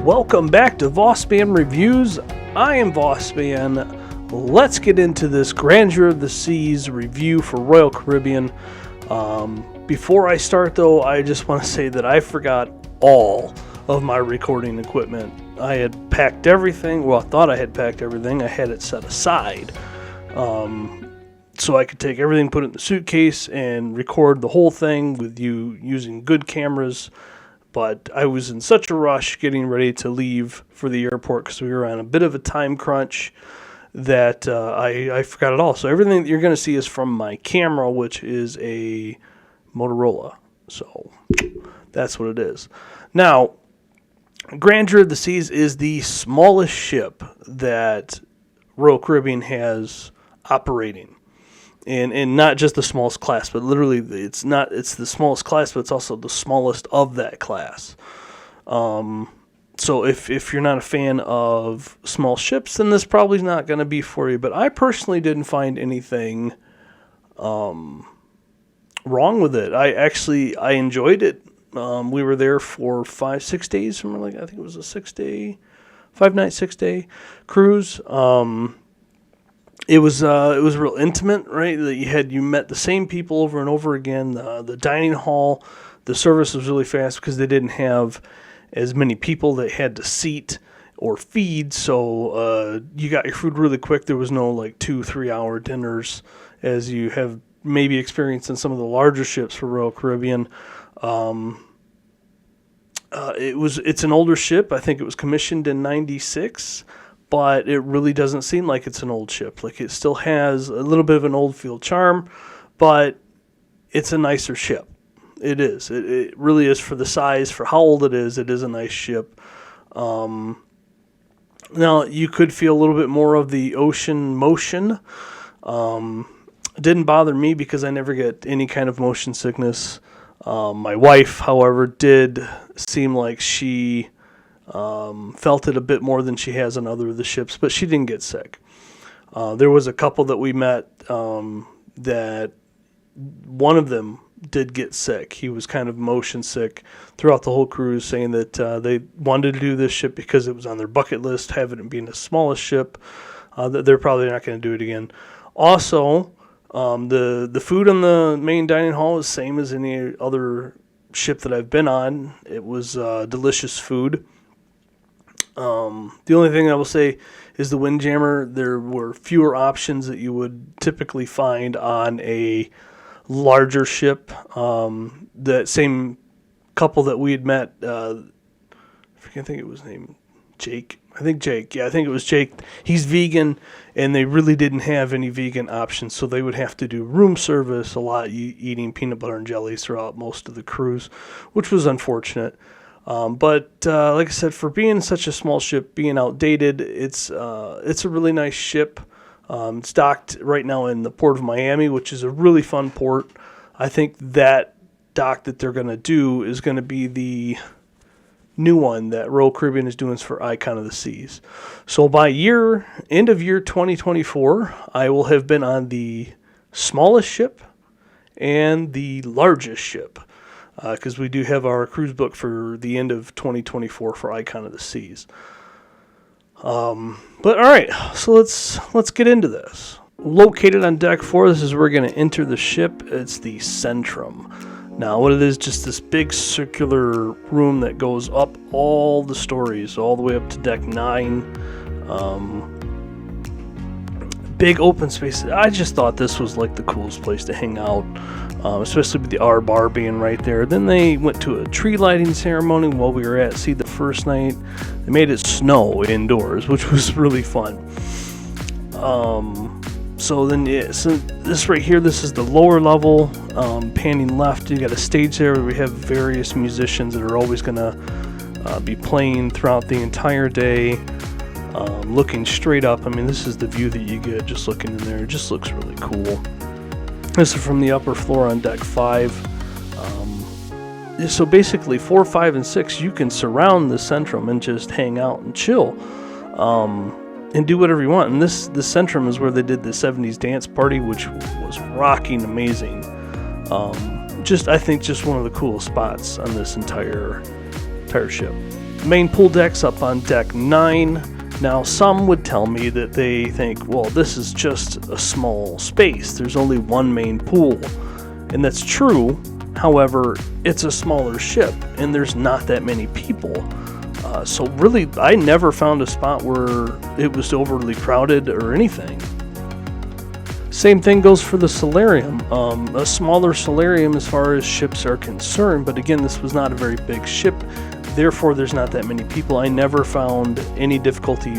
Welcome back to Vossman Reviews. I am Vossman. Let's get into this Grandeur of the Seas review for Royal Caribbean. Before I start though, I just want to say that I forgot all of my recording equipment. I had packed everything. Well, I thought I had packed everything. I had it set aside. So I could take everything, put it in the suitcase, and record the whole thing with you using good cameras. But I was in such a rush getting ready to leave for the airport because we were on a bit of a time crunch that I forgot it all. So everything that you're going to see is from my camera, which is a Motorola. So that's what it is. Now, Grandeur of the Seas is the smallest ship that Royal Caribbean has operating. And not just the smallest class, but literally it's the smallest class, but it's also the smallest of that class. So if you're not a fan of small ships, then this probably is not going to be for you. But I personally didn't find anything wrong with it. I enjoyed it. We were there for 5-6 days, something like that. I think it was a 5-night, 6-day cruise. It was real intimate, right? That you met the same people over and over again. The dining hall, the service was really fast because they didn't have as many people that had to seat or feed. So you got your food really quick. There was no 2-3 hour dinners as you have maybe experienced in some of the larger ships for Royal Caribbean. It's an older ship. I think it was commissioned in '96. But it really doesn't seem like it's an old ship. It still has a little bit of an old field charm, but it's a nicer ship. It is. It really is for the size, for how old it is a nice ship. Now, you could feel a little bit more of the ocean motion. It didn't bother me because I never get any kind of motion sickness. My wife, however, did seem like she felt it a bit more than she has on other of the ships, but she didn't get sick. There was a couple that we met that one of them did get sick. He was kind of motion sick throughout the whole cruise, saying that they wanted to do this ship because it was on their bucket list, having it being the smallest ship, that they're probably not going to do it again. Also, the food on the main dining hall is the same as any other ship that I've been on. It was delicious food. The only thing I will say is the Windjammer. There were fewer options that you would typically find on a larger ship. The same couple that we had met, I think it was named Jake. I think it was Jake. He's vegan, and they really didn't have any vegan options, so they would have to do room service a lot, eating peanut butter and jelly throughout most of the cruise, which was unfortunate. But like I said, for being such a small ship, being outdated, it's a really nice ship. It's docked right now in the port of Miami, which is a really fun port. I think that dock that they're going to do is going to be the new one that Royal Caribbean is doing for Icon of the Seas. So by end of year 2024, I will have been on the smallest ship and the largest ship. Because we do have our cruise book for the end of 2024 for Icon of the Seas. But all right, so let's get into this. Located on deck 4, this is where we're going to enter the ship. It's the Centrum. Now, what it is, just this big circular room that goes up all the stories, all the way up to deck 9. Big open space. I just thought this was the coolest place to hang out. Especially with the R bar being right there. Then they went to a tree lighting ceremony while we were at sea the first night. They made it snow indoors, which was really fun. So this right here, this is the lower level. Panning left, you got a stage there where we have various musicians that are always going to be playing throughout the entire day. Looking straight up, I mean, this is the view that you get just looking in there. It just looks really cool. This is from the upper floor on deck 5. So basically 4, 5, and 6, you can surround the Centrum and just hang out and chill and do whatever you want. And the Centrum is where they did the 70s dance party, which was rocking amazing. I think just one of the coolest spots on this entire ship. Main pool deck's up on deck 9. Now, some would tell me that they think, well, this is just a small space. There's only one main pool. And that's true. However, it's a smaller ship, and there's not that many people. So really, I never found a spot where it was overly crowded or anything. Same thing goes for the solarium. A smaller solarium as far as ships are concerned, but again, this was not a very big ship. Therefore, there's not that many people. I never found any difficulty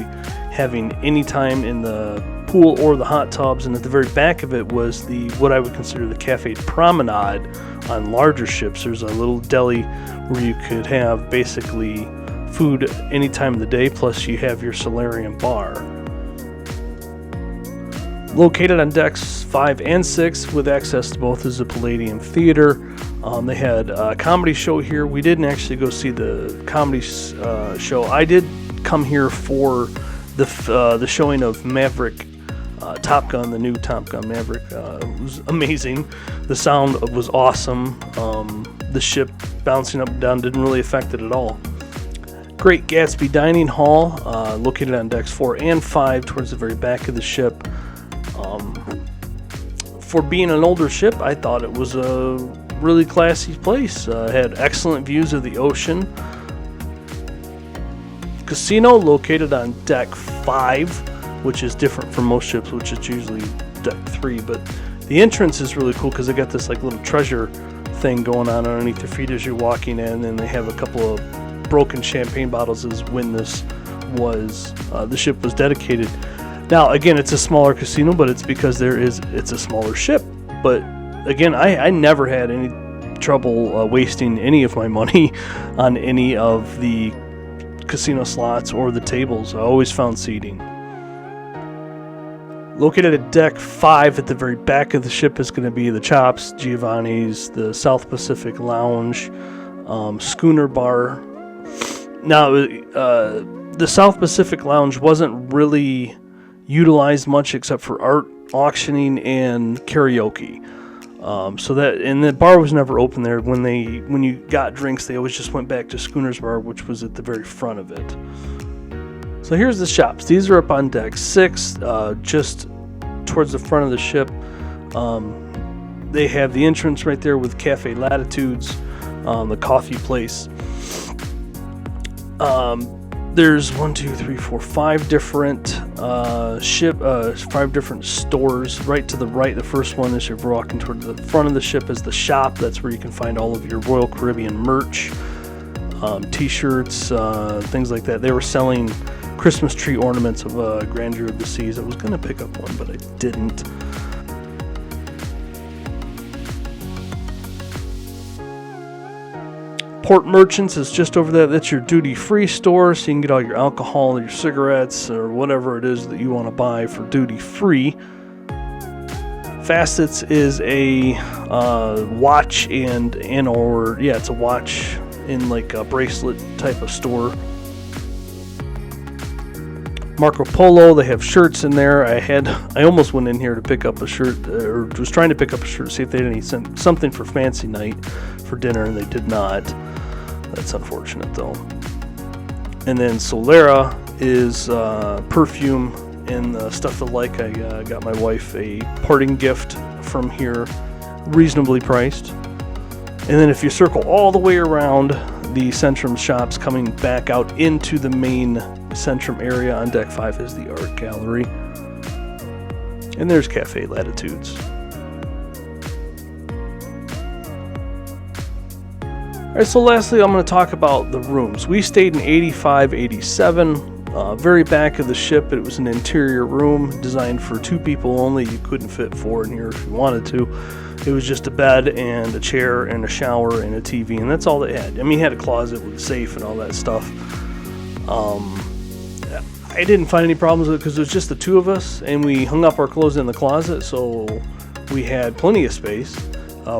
having any time in the pool or the hot tubs, and at the very back of it was what I would consider the cafe promenade. On larger ships, there's a little deli where you could have basically food any time of the day, plus you have your solarium bar. Located on decks 5 and 6 with access to both is the Palladium Theater. They had a comedy show here. We didn't actually go see the comedy show. I did come here for the showing of Maverick, Top Gun, the new Top Gun Maverick. It was amazing. The sound was awesome. The ship bouncing up and down didn't really affect it at all. Great Gatsby Dining Hall, located on decks 4 and 5 towards the very back of the ship. For being an older ship, I thought it was a really classy place. Had excellent views of the ocean. Casino located on deck 5, which is different from most ships, which is usually deck 3. But the entrance is really cool because they got this like little treasure thing going on underneath your feet as you're walking in, and they have a couple of broken champagne bottles as when this was the ship was dedicated. Now, again, it's a smaller casino, but it's because it's a smaller ship. But again, I never had any trouble wasting any of my money on any of the casino slots or the tables. I always found seating. Located at deck 5 at the very back of the ship is going to be the Chops, Giovanni's, the South Pacific Lounge, Schooner Bar. Now, the South Pacific Lounge wasn't really utilized much except for art auctioning and karaoke. And the bar was never open there. When you got drinks, they always just went back to Schooner's Bar, which was at the very front of it. So here's the shops. These are up on deck 6, just towards the front of the ship. They have the entrance right there with Cafe Latitudes, the coffee place. There's 5 different 5 different stores. Right to the right, the first one as you're walking toward the front of the ship is the shop. That's where you can find all of your Royal Caribbean merch, t-shirts, things like that. They were selling Christmas tree ornaments of Grandeur of the Seas. I was going to pick up one, but I didn't. Port Merchants is just over there. That's your duty-free store, so you can get all your alcohol, your cigarettes, or whatever it is that you want to buy for duty-free. Facets is a watch it's a watch in like a bracelet type of store. Marco Polo, they have shirts in there. I almost went in here to pick up a shirt, or was trying to pick up a shirt to see if they had any something for fancy night for dinner, and they did not. That's unfortunate, though. And then Solera is perfume and stuff to like. I got my wife a parting gift from here, reasonably priced. And then if you circle all the way around the Centrum shops, coming back out into the main Centrum area on deck 5 is the art gallery. And there's Cafe Latitudes. Alright, so lastly, I'm going to talk about the rooms. We stayed in 85-87, very back of the ship. It was an interior room designed for 2 people only. You couldn't fit 4 in here if you wanted to. It was just a bed and a chair and a shower and a TV, and that's all they had. I mean, you had a closet with a safe and all that stuff. I didn't find any problems with it because it was just the 2 of us, and we hung up our clothes in the closet, so we had plenty of space.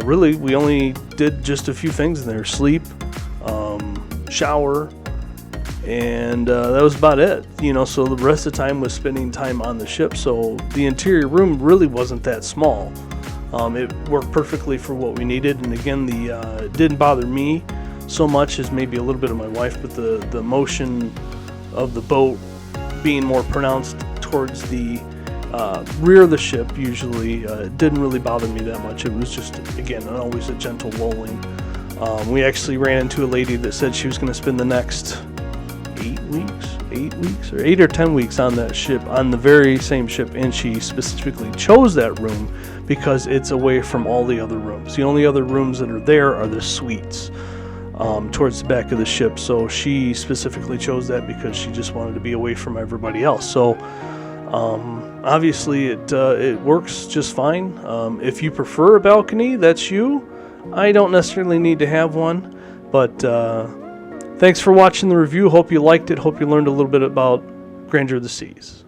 Really, we only did just a few things in there: sleep, shower, and that was about it. So the rest of the time was spending time on the ship. So the interior room really wasn't that small. It worked perfectly for what we needed, and again, it didn't bother me so much as maybe a little bit of my wife, but the motion of the boat being more pronounced towards the rear of the ship usually didn't really bother me that much. It was just, again, always a gentle lulling. We actually ran into a lady that said she was going to spend the next 8 weeks or 8 or 10 weeks on that ship, on the very same ship, and she specifically chose that room because it's away from all the other rooms. The only other rooms that are there are the suites towards the back of the ship, so she specifically chose that because she just wanted to be away from everybody else. So obviously it works just fine. If you prefer a balcony, that's you. I don't necessarily need to have one, but thanks for watching the review. Hope you liked it. Hope you learned a little bit about Grandeur of the Seas.